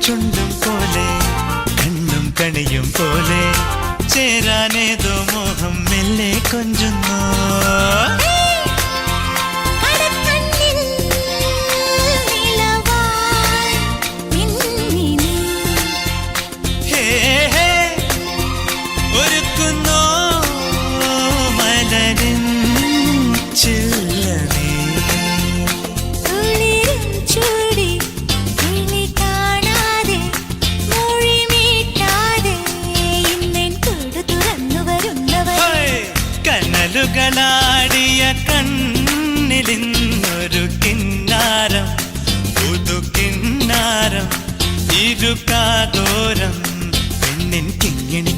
ചുണ്ടും പോലെ കണ്ണും കണിയും പോലെ ചേരാനേതോ മോഹം മെല്ലെ കൊഞ്ചുന്നു. ഒരുക്കുന്നോ മലരിൻ ചില്ലനേ കനലുകളാടിയ കണ്ണിലിന്നൊരു കിന്നാരം പുതു കിന്നാരം ഇരുകാതോരം പെണ്ണിൻ കിങ്ങിണി